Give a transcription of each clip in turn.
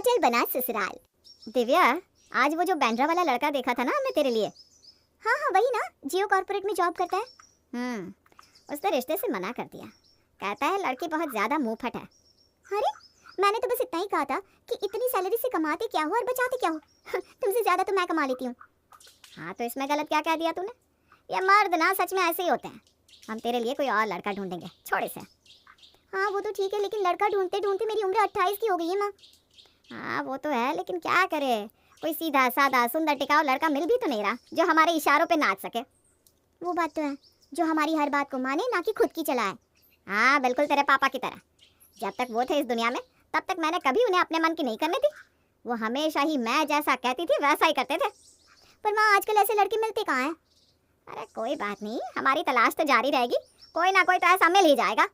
Hotel बना ससुराल। दिव्या, आज वो जो बैंड्रा वाला लड़का देखा था ना हमने तेरे लिए। हाँ हाँ वही ना, जियो कॉर्पोरेट में जॉब करता है। उसने रिश्ते से मना कर दिया, कहता है लड़की बहुत ज्यादा मुंहफट है। अरे मैंने तो बस इतना ही कहा था कि इतनी सैलरी से कमाते क्या हो और बचाते क्या हो। तुमसे ज्यादा तो मैं कमा लेती हूँ। हाँ तो इसमें गलत क्या कह दिया तूने? ये मर्द ना सच में ऐसे ही होते हैं। हम तेरे लिए कोई और लड़का ढूंढेंगे, छोड़ इसे। हाँ वो तो ठीक है, लेकिन लड़का ढूंढते ढूंढते मेरी उम्र 28 की हो गई है माँ। हाँ वो तो है, लेकिन क्या करे, कोई सीधा साधा सुंदर टिकाऊ लड़का मिल भी तो नहीं रहा जो हमारे इशारों पे नाच सके। वो बात तो है, जो हमारी हर बात को माने, ना कि खुद की चलाए। हाँ बिल्कुल तेरे पापा की तरह। जब तक वो थे इस दुनिया में तब तक मैंने कभी उन्हें अपने मन की नहीं करने दी। वो हमेशा ही मैं जैसा कहती थी वैसा ही करते थे। पर माँ आजकल ऐसे लड़के मिलते कहाँ हैं? अरे कोई बात नहीं, हमारी तलाश तो जारी रहेगी, कोई ना कोई तो ऐसा मिल ही जाएगा।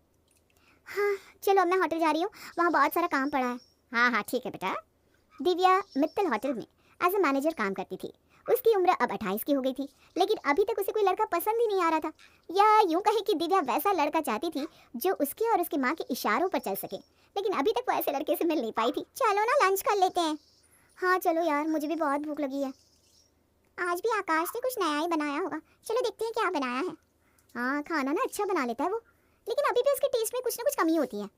हाँ चलो अब मैं होटल जा रही हूँ, वहाँ बहुत सारा काम पड़ा है। हाँ हाँ ठीक है बेटा। दिव्या मित्तल होटल में एज ए मैनेजर काम करती थी। उसकी उम्र अब 28 की हो गई थी, लेकिन अभी तक उसे कोई लड़का पसंद ही नहीं आ रहा था। या यूं कहे कि दिव्या वैसा लड़का चाहती थी जो उसके और उसकी माँ के इशारों पर चल सके, लेकिन अभी तक वो ऐसे लड़के से मिल नहीं पाई थी। चलो ना लंच कर लेते हैं। हाँ चलो यार, मुझे भी बहुत भूख लगी है। आज भी आकाश ने कुछ नया ही बनाया होगा, चलो देखते हैं क्या बनाया है। हाँ खाना ना अच्छा बना लेता है वो, लेकिन अभी भी उसके टेस्ट में कुछ ना कुछ कमी होती है।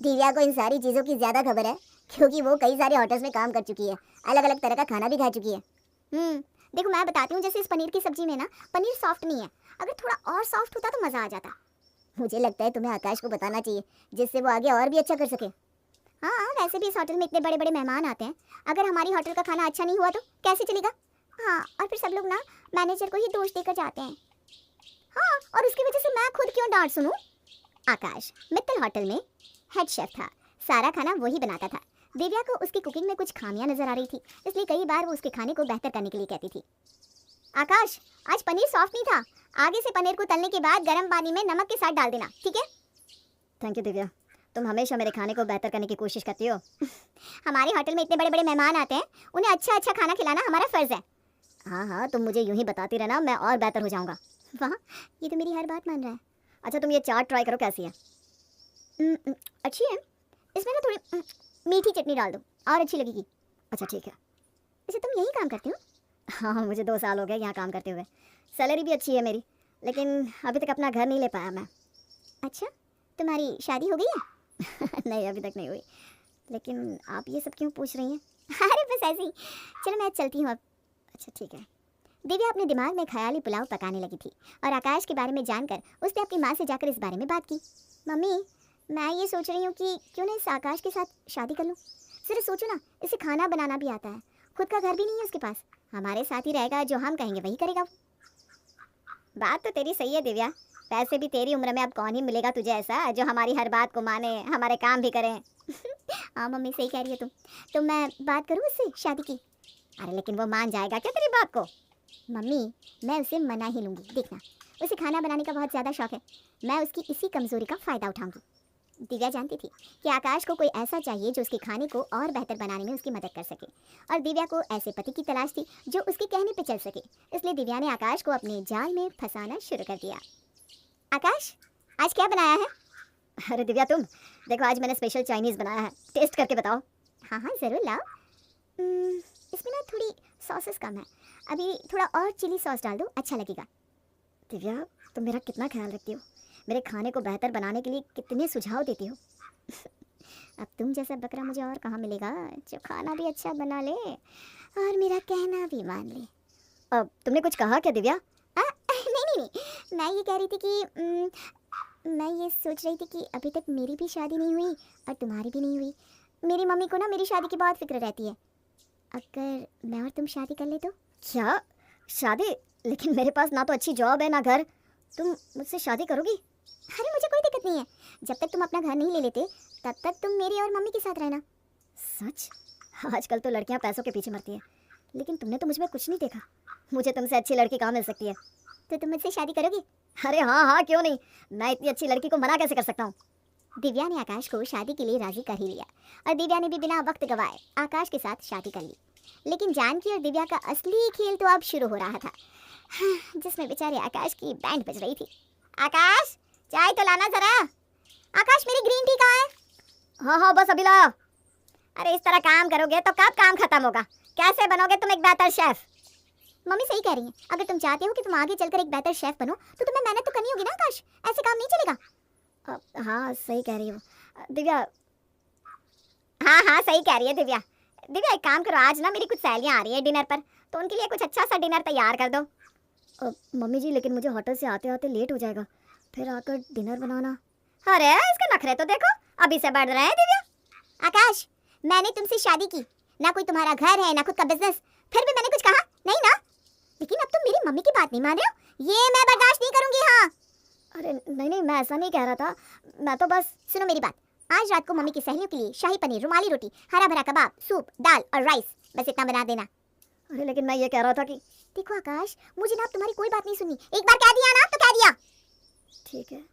दिव्या को इन सारी चीज़ों की ज़्यादा खबर है, क्योंकि वो कई सारे होटल्स में काम कर चुकी है, अलग अलग तरह का खाना भी खा चुकी है। देखो मैं बताती हूँ, जैसे इस पनीर की सब्जी में ना पनीर सॉफ्ट नहीं है, अगर थोड़ा और सॉफ्ट होता तो मज़ा आ जाता। मुझे लगता है तुम्हें आकाश को बताना चाहिए, जिससे वो आगे और भी अच्छा कर सके। हाँ वैसे भी इस होटल में इतने बड़े बड़े मेहमान आते हैं, अगर हमारी होटल का खाना अच्छा नहीं हुआ तो कैसे चलेगा? हाँ और फिर सब लोग ना मैनेजर को ही दोष देकर जाते हैं। हाँ और उसकी वजह से मैं खुद क्यों डांट सुनूं? आकाश मित्तल होटल में हेड शेफ था, सारा खाना वही बनाता था। दिव्या को उसकी कुकिंग में कुछ खामियां नजर आ रही थी, इसलिए कई बार वो उसके खाने को बेहतर करने के लिए कहती थी। आकाश आज पनीर सॉफ्ट नहीं था, आगे से पनीर को तलने के बाद गर्म पानी में नमक के साथ डाल देना, ठीक है? थैंक यू दिव्या, तुम हमेशा मेरे खाने को बेहतर करने की कोशिश करती हो। हमारे होटल में इतने बड़े बड़े मेहमान आते हैं, उन्हें अच्छा अच्छा खाना खिलाना हमारा फर्ज है। हाँ हाँ तुम मुझे यूं ही बताती रहना, मैं और बेहतर हो जाऊंगा। वाह ये तो मेरी हर बात मान रहा है। अच्छा तुम ये चाट ट्राई करो, कैसी है? अच्छी है, इसमें ना थोड़ी मीठी चटनी डाल दो और अच्छी लगेगी। अच्छा ठीक है। वैसे तुम यही काम करती हो? हाँ मुझे 2 साल हो गए यहाँ काम करते हुए, सैलरी भी अच्छी है मेरी, लेकिन अभी तक अपना घर नहीं ले पाया मैं। अच्छा तुम्हारी शादी हो गई है? नहीं अभी तक नहीं हुई, लेकिन आप ये सब क्यों पूछ रही हैं? अरे बस ऐसे ही, चलो मैं चलती हूँ अब। अच्छा ठीक है। दिव्या अपने दिमाग में ख़याली पुलाव पकाने लगी थी और आकाश के बारे में जानकर उसने अपनी माँ से जाकर इस बारे में बात की। मम्मी मैं ये सोच रही हूँ कि क्यों ना इस आकाश के साथ शादी कर लूँ। जरा सोचो ना, इसे खाना बनाना भी आता है, खुद का घर भी नहीं है उसके पास, हमारे साथ ही रहेगा, जो हम कहेंगे वही करेगा। बात तो तेरी सही है दिव्या, वैसे भी तेरी उम्र में अब कौन ही मिलेगा तुझे ऐसा जो हमारी हर बात को माने, हमारे काम भी करें। हाँ मम्मी सही कह रही है तुम। तो मैं बात करूँ उससे शादी की? अरे लेकिन वो मान जाएगा क्या तेरी बात को? मम्मी मैं उसे मना ही लूँगी, देखना उसे खाना बनाने का बहुत ज़्यादा शौक है, मैं उसकी इसी कमज़ोरी का फ़ायदा उठाऊँगी। दिव्या जानती थी कि आकाश को कोई ऐसा चाहिए जो उसके खाने को और बेहतर बनाने में उसकी मदद कर सके, और दिव्या को ऐसे पति की तलाश थी जो उसके कहने पे चल सके, इसलिए दिव्या ने आकाश को अपने जाल में फंसाना शुरू कर दिया। आकाश आज क्या बनाया है? अरे दिव्या तुम देखो, आज मैंने स्पेशल चाइनीज़ बनाया है, टेस्ट करके बताओ। हाँ हाँ ज़रूर लाओ। इसमें ना थोड़ी सॉसेस कम है, अभी थोड़ा और चिली सॉस डाल दो, अच्छा लगेगा। दिव्या तुम मेरा कितना ख्याल रखती हो, मेरे खाने को बेहतर बनाने के लिए कितने सुझाव देती हो। अब तुम जैसा बकरा मुझे और कहाँ मिलेगा जो खाना भी अच्छा बना ले और मेरा कहना भी मान ले। अब तुमने कुछ कहा क्या दिव्या? नहीं, मैं ये कह रही थी कि मैं ये सोच रही थी कि अभी तक मेरी भी शादी नहीं हुई और तुम्हारी भी नहीं हुई। मेरी मम्मी को ना मेरी शादी की बहुत फिक्र रहती है, अगर मैं और तुम शादी कर ले तो। क्या शादी? लेकिन मेरे पास ना तो अच्छी जॉब है ना घर, तुम मुझसे शादी करोगी? अरे मुझे कोई दिक्कत नहीं है, जब तक तुम अपना घर नहीं ले लेते तब तक तुम मेरी और मम्मी के साथ रहना। सच? आजकल तो लड़कियां पैसों के पीछे मरती है, लेकिन तुमने तो मुझ में कुछ नहीं देखा, मुझे तुमसे अच्छी लड़की कहाँ मिल सकती है? तो तुम मुझसे शादी करोगी? अरे हाँ हाँ क्यों नहीं, मैं इतनी अच्छी लड़की को मना कैसे कर सकता हूँ। दिव्या ने आकाश को शादी के लिए राजी कर ही लिया और दिव्या ने भी बिना वक्त गवाए आकाश के साथ शादी कर ली। लेकिन जानकी और दिव्या का असली खेल तो अब शुरू हो रहा था, जिसमें बेचारे आकाश की बैंड बज रही थी। आकाश चाय तो लाना जरा। आकाश मेरी ग्रीन टी कहाँ है? हाँ हाँ बस अभी लाया। अरे इस तरह काम करोगे तो कब काम खत्म होगा? कैसे बनोगे तुम एक बेहतर शेफ? मम्मी सही कह रही हैं, अगर तुम चाहते हो कि तुम आगे चलकर एक बेहतर शेफ बनो तो तुम्हें मेहनत तो करनी होगी ना आकाश, ऐसे काम नहीं चलेगा। हाँ सही कह रही हो दिव्या। हाँ हाँ सही कह रही है दिव्या। दिव्या एक काम करो, आज ना मेरी कुछ सहेलियां आ रही है डिनर पर, तो उनके लिए कुछ अच्छा सा डिनर तैयार कर दो। मम्मी जी लेकिन मुझे होटल से आते आते लेट हो जाएगा, फिर आकर डिनर बनाना। अरे इसके नखरे तो देखो, अभी से बढ़ रहे हैं दिव्या। आकाश मैंने तुमसे शादी की, ना कोई तुम्हारा घर है ना खुद का बिजनेस, फिर भी मैंने कुछ कहा नहीं ना? लेकिन अब तुम मेरी मम्मी की बात नहीं मान रहे हो, ये मैं बर्दाश्त नहीं करूंगी। हाँ अरे नहीं नहीं मैं ऐसा नहीं कह रहा था, मैं तो बस। सुनो मेरी बात, आज रात को मम्मी की सहेलियों के लिए शाही पनीर, रुमाली रोटी, हरा भरा कबाब, सूप, दाल और राइस, बस इतना बना देना। अरे लेकिन मैं ये कह रहा था कि देखो आकाश, मुझे ना तुम्हारी कोई बात नहीं सुननी, एक बार कह दिया ना तो कह दिया। ठीक है।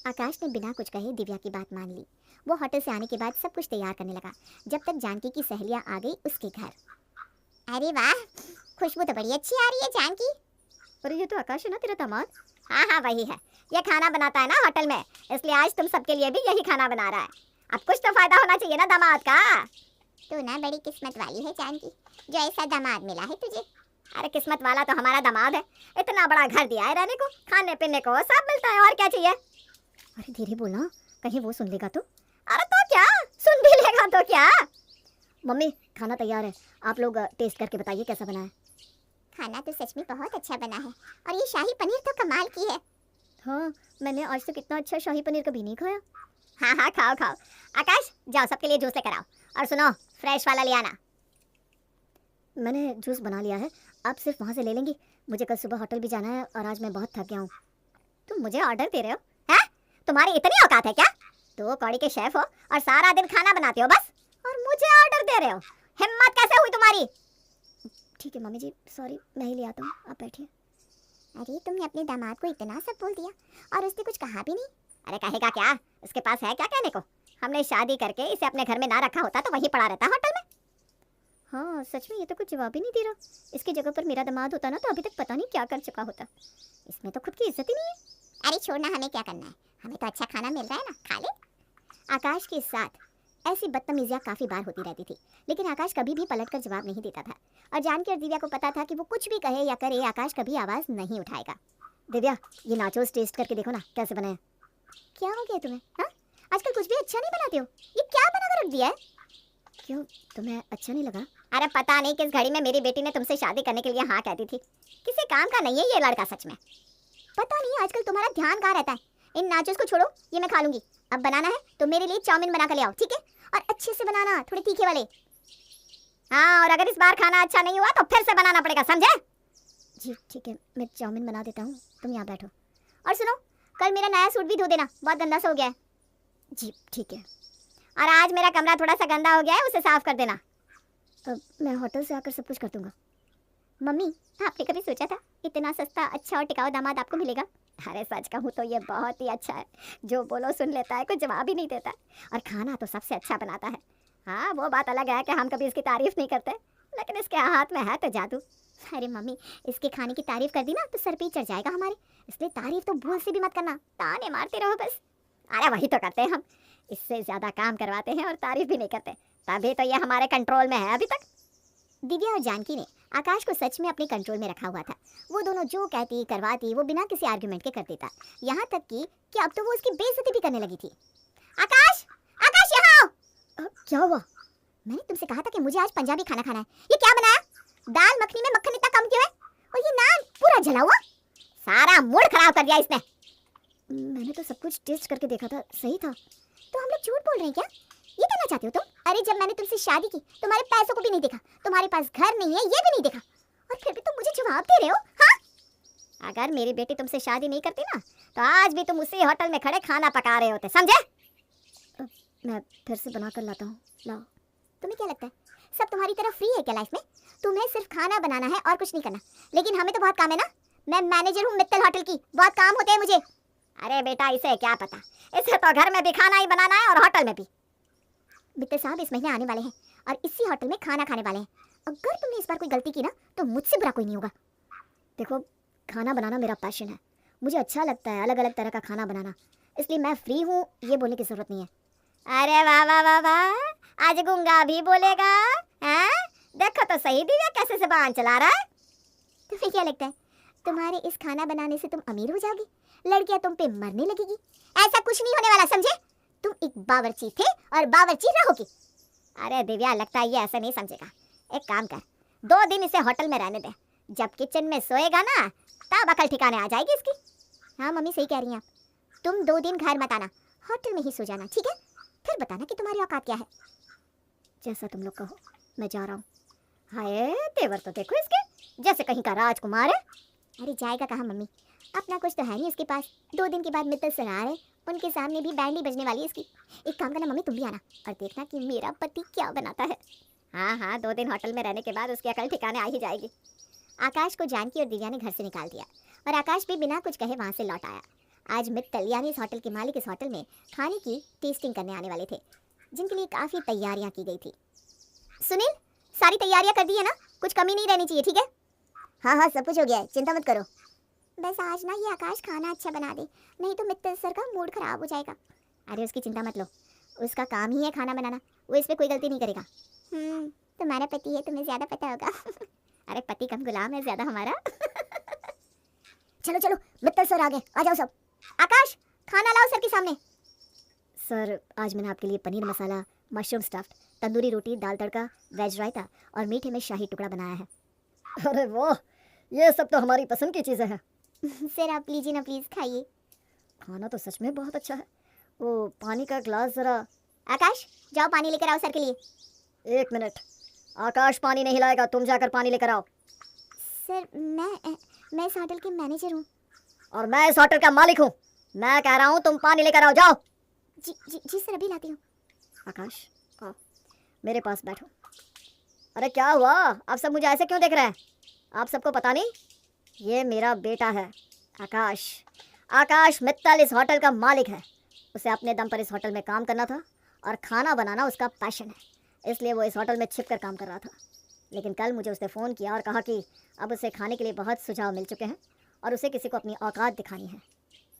आकाश ने बिना कुछ कहे दिव्या की बात मान ली। वो होटल से आने के बाद सब कुछ तैयार करने लगा, जब तक जानकी की सहेलियां आ गई उसके घर। अरे वाह, खुशबू तो बड़ी अच्छी आ रही है जानकी। अरे ये तो आकाश है ना तेरा दामाद? हाँ हाँ वही है, ये खाना बनाता है ना होटल में, इसलिए आज तुम सबके लिए भी यही खाना बना रहा है। अब कुछ तो फायदा होना चाहिए ना दामाद का। तू ना बड़ी किस्मत वाली है जानकी, जो ऐसा दामाद मिला है तुझे। अरे किस्मत वाला तो हमारा दामाद है, इतना बड़ा घर दिया है रहने को, खाने पीने को सब मिलता है, और क्या चाहिए। अरे धीरे बोलना, कहीं वो सुन लेगा तो। अरे तो क्या, सुन भी लेगा तो क्या। मम्मी खाना तैयार है, आप लोग टेस्ट करके बताइए कैसा बना है। खाना तो सच में बहुत अच्छा बना है, और ये शाही पनीर तो कमाल की है। हाँ मैंने आज तक इतना अच्छा शाही पनीर कभी नहीं खाया। हाँ हाँ खाओ खाओ। आकाश जाओ सबके लिए जूस लेकर आओ, और सुनो फ्रेश वाला ले आना। मैंने जूस बना लिया है, आप सिर्फ वहाँ से ले लेंगी, मुझे कल सुबह होटल भी जाना है और आज मैं बहुत थक गया हूँ। तुम मुझे ऑर्डर दे रहे हो? हैं? तुम्हारी इतनी औकात है क्या? तो कौड़ी के शेफ हो और सारा दिन खाना बनाते हो बस, और मुझे ऑर्डर दे रहे हो? हिम्मत कैसे हुई तुम्हारी? ठीक है मम्मी जी सॉरी, मैं ही ले आता हूँ, आप बैठिए। अरे तुमने अपने दामाद को इतना सब बोल दिया और उसने कुछ कहा भी नहीं? अरे कहेगा क्या, उसके पास है क्या कहने को? हमने शादी करके इसे अपने घर में ना रखा होता तो वहीं पड़ा रहता होटल में। हाँ सच में ये तो कुछ जवाब ही नहीं दे रहा, इसकी जगह पर मेरा दामाद होता ना तो अभी तक पता नहीं क्या कर चुका होता। इसमें तो खुद की इज्जत ही नहीं है। अरे छोड़ना, हमें क्या करना है, हमें तो अच्छा खाना मिल रहा है ना, खा ले। आकाश के साथ ऐसी बदतमीजियां काफ़ी बार होती रहती थी, लेकिन आकाश कभी भी पलटकर जवाब नहीं देता था, और जानकी और दिव्या को पता था कि वो कुछ भी कहे या करे आकाश कभी आवाज़ नहीं उठाएगा। दिव्या ये नाचोस टेस्ट करके देखो ना कैसे बने हैं। क्या हो गया तुम्हें? हाँ आजकल कुछ भी अच्छा नहीं बनाते हो, ये क्या बनाकर रख दिया है? क्यों तुम्हें अच्छा नहीं लगा? अरे पता नहीं किस घड़ी में मेरी बेटी ने तुमसे शादी करने के लिए हाँ कहती थी, किसी काम का नहीं है ये लड़का सच में। पता नहीं आजकल तुम्हारा ध्यान कहाँ रहता है। इन नाचोस को छोड़ो, ये मैं खा लूंगी। अब बनाना है तो मेरे लिए चाउमीन बना कर ले आओ, ठीक है? और अच्छे से बनाना, थोड़े तीखे वाले। हाँ और अगर इस बार खाना अच्छा नहीं हुआ तो फिर से बनाना पड़ेगा, समझे? जी ठीक है, मैं चाउमीन बना देता हूँ, तुम यहाँ बैठो। और सुनो, कल मेरा नया सूट भी धो देना, बहुत गंदा सा हो गया है। जी ठीक है। और आज मेरा कमरा थोड़ा सा गंदा हो गया है, उसे साफ कर देना। मैं होटल से आकर सब कुछ कर दूंगा। मम्मी आपने कभी सोचा था इतना सस्ता अच्छा और टिकाऊ दामाद आपको मिलेगा? अरे सच कहूँ तो ये बहुत ही अच्छा है, जो बोलो सुन लेता है, कोई जवाब ही नहीं देता, और खाना तो सबसे अच्छा बनाता है। हाँ वो बात अलग है कि हम कभी इसकी तारीफ नहीं करते, लेकिन इसके हाथ में है तो जादू। अरे मम्मी इसके खाने की तारीफ कर दी ना तो सर पे ही चढ़ जाएगा हमारे, इसलिए तारीफ तो भूल से भी मत करना, ताने मारते रहो बस। अरे वही तो करते हैं हम, इससे ज्यादा काम करवाते हैं और तारीफ भी नहीं करते, तभी तो ये हमारे कंट्रोल में है अभी तक। दिव्या और जानकी ने आकाश को सच में अपने कंट्रोल में रखा हुआ था। वो दोनों जो कहती करवाती वो बिना किसी आर्गुमेंट के कर देता, यहाँ तक कि अब तो वो उसकी बेइज्जती भी करने लगी थी। आकाश, आकाश यहाँ आओ। क्या हुआ? मैंने तुमसे कहा था कि मुझे आज पंजाबी खाना खाना है, ये क्या बनाया? दाल मखनी में मक्खन इतना कम क्यों है? और ये नान पूरा जला हुआ, सारा मूड खराब कर दिया इसने। मैंने तो सब कुछ टेस्ट करके देखा था, सही था। तो हम लोग झूठ बोल रहे हैं क्या? ये कहना चाहते हो तुम? अरे जब मैंने तुमसे शादी की तुम्हारे पैसों को भी नहीं देखा, तुम्हारे पास घर नहीं है ये भी नहीं देखा, और फिर भी तुम मुझे जवाब दे रहे हो? हाँ अगर मेरी बेटी तुमसे शादी नहीं करती ना तो आज भी तुम उसी होटल में खड़े खाना पका रहे होते, समझे? मैं फिर से बना कर लाता हूँ, लाओ। तुम्हें क्या लगता है सब तुम्हारी तरह फ्री है क्या लाइफ में? तुम्हें सिर्फ खाना बनाना है और कुछ नहीं करना, लेकिन हमें तो बहुत काम है ना। मैं मैनेजर हूँ मित्तल होटल की, बहुत काम होते हैं मुझे। अरे बेटा इसे क्या पता, इसे तो घर में भी खाना ही बनाना है और होटल में भी। मित्तल साहब इस महीने आने वाले हैं और इसी होटल में खाना खाने वाले हैं, अगर तुमने इस बार कोई गलती की ना तो मुझसे बुरा कोई नहीं होगा। देखो खाना बनाना मेरा पैशन है, मुझे अच्छा लगता है अलग अलग तरह का खाना बनाना, इसलिए मैं फ्री हूँ ये बोलने की जरूरत नहीं है। अरे वाह वाह वाह वाह, आज गूंगा भी बोलेगा। हैं? देखो तो सही दिव्या कैसे ज़बान चला रहा है। तुम्हें क्या लगता है तुम्हारे इस खाना बनाने से तुम अमीर हो जाओगी, लड़कियां तुम पे मरने लगेगी? ऐसा कुछ नहीं होने वाला, समझे? तुम एक बावर्ची थे और बावर्ची रहोगी। अरे दिव्या, लगता है ये ऐसा नहीं समझेगा। एक काम कर, 2 दिन इसे होटल में रहने दे। जब किचन में सोएगा ना तब अकल ठिकाने आ जाएगी इसकी। हाँ मम्मी, सही कह रही हैं आप। तुम 2 दिन घर मत आना, होटल में ही सो जाना, ठीक है? फिर बताना कि तुम्हारी औकात क्या है। जैसा तुम लोग कहो, मैं जा रहा हूँ। हाय, तेवर तो देखो इसके, जैसे कहीं का राजकुमार है। अरे जाएगा कहाँ मम्मी, अपना कुछ तो है नहीं उसके पास। 2 दिन के बाद मित्तल सर आ रहे, उनके सामने भी बैंड ही बजने वाली है इसकी। एक काम करना मम्मी, तुम भी आना और देखना कि मेरा पति क्या बनाता है। हाँ, 2 दिन होटल में रहने के बाद उसकी अकल ठिकाने आ ही जाएगी। आकाश को जानकी और दिव्या ने घर से निकाल दिया और आकाश भी बिना कुछ कहे वहाँ से लौट आया। आज मित्तल यानी इस होटल के मालिक इस होटल में खाने की टेस्टिंग करने आने वाले थे, जिनके लिए काफ़ी तैयारियाँ की गई थी। सुनील, सारी तैयारियाँ कर दी है ना? कुछ कमी नहीं रहनी चाहिए, ठीक है? हाँ, सब कुछ हो गया है, चिंता मत करो। बस आज ना ये आकाश खाना अच्छा बना दे, नहीं तो मित्तल सर का मूड खराब हो जाएगा। अरे उसकी चिंता मत लो, उसका काम ही है खाना बनाना, वो इस पर कोई गलती नहीं करेगा। तुम्हारा पति है, तुम्हें ज़्यादा पता होगा। अरे पति कम गुलाम है ज़्यादा हमारा। चलो मित्तल सर आ गए, आ जाओ सब। आकाश, खाना लाओ सर के सामने। सर, आज मैंने आपके लिए पनीर मसाला, मशरूम स्टफ्ड, तंदूरी रोटी, दाल तड़का, वेज रायता और मीठे में शाही टुकड़ा बनाया है। अरे वाह, ये सब तो हमारी पसंद की चीज़ें हैं। सर आप लीजिए ना, प्लीज़ खाइए। खाना तो सच में बहुत अच्छा है। वो पानी का ग्लास ज़रा। आकाश, जाओ पानी लेकर आओ सर के लिए। 1 मिनट, आकाश पानी नहीं लाएगा, तुम जाकर पानी लेकर आओ। सर मैं इस होटल के मैनेजर हूँ। और मैं इस होटल का मालिक हूँ। मैं कह रहा हूँ तुम पानी लेकर आओ, जाओ। जी सर, अभी लाती हूँ। आकाश, आओ मेरे पास बैठो। अरे क्या हुआ, आप सब मुझे ऐसे क्यों देख रहे हैं? आप सबको पता नहीं, ये मेरा बेटा है आकाश। आकाश मित्तल इस होटल का मालिक है। उसे अपने दम पर इस होटल में काम करना था और खाना बनाना उसका पैशन है, इसलिए वो इस होटल में छिप कर काम कर रहा था। लेकिन कल मुझे उसने फ़ोन किया और कहा कि अब उसे खाने के लिए बहुत सुझाव मिल चुके हैं और उसे किसी को अपनी औकात दिखानी है।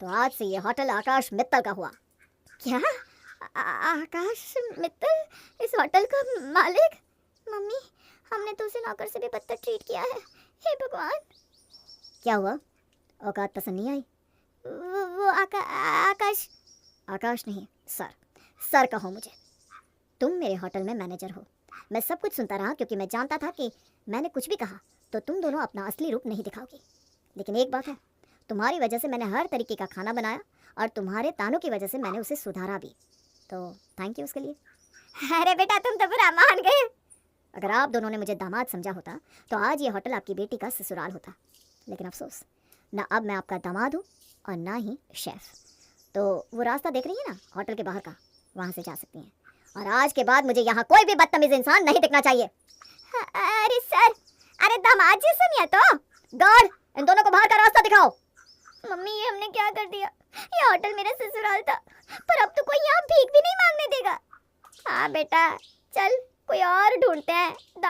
तो आज से ये होटल आकाश मित्तल का हुआ। क्या? आकाश मित्तल इस होटल का मालिक? मम्मी, हमने तो उसे नौकर से भी बदतर ट्रीट किया है। हे भगवान! क्या हुआ, औकात पसंद नहीं आई? वो आकाश। आकाश नहीं, सर कहो मुझे। तुम मेरे होटल में मैनेजर हो। मैं सब कुछ सुनता रहा क्योंकि मैं जानता था कि मैंने कुछ भी कहा तो तुम दोनों अपना असली रूप नहीं दिखाओगी। लेकिन एक बात है, तुम्हारी वजह से मैंने हर तरीके का खाना बनाया और तुम्हारे तानों की वजह से मैंने उसे सुधारा भी, तो थैंक यू उसके लिए। अरे बेटा, तुम तो बुरा मान गए। अगर आप दोनों ने मुझे दामाद समझा होता तो आज ये होटल आपकी बेटी का ससुराल होता। लेकिन अफसोस, ना अब मैं आपका दामाद हूँ और ना ही शेफ़। तो वो रास्ता देख रही है ना होटल के बाहर का, वहाँ से जा सकती हैं। और आज के बाद मुझे यहाँ कोई भी बदतमीज इंसान नहीं दिखना चाहिए। अरे सर, अरे दामाद जी सुनिए तो। गार्ड, इन दोनों को बाहर का रास्ता दिखाओ। मम्मी, ये हमने क्या कर दिया? ये होटल मेरा ससुराल था, पर अब तो कोई यहाँ भीख भी नहीं मांगने देगा। हाँ बेटा, चल कोई और ढूंढते हैं।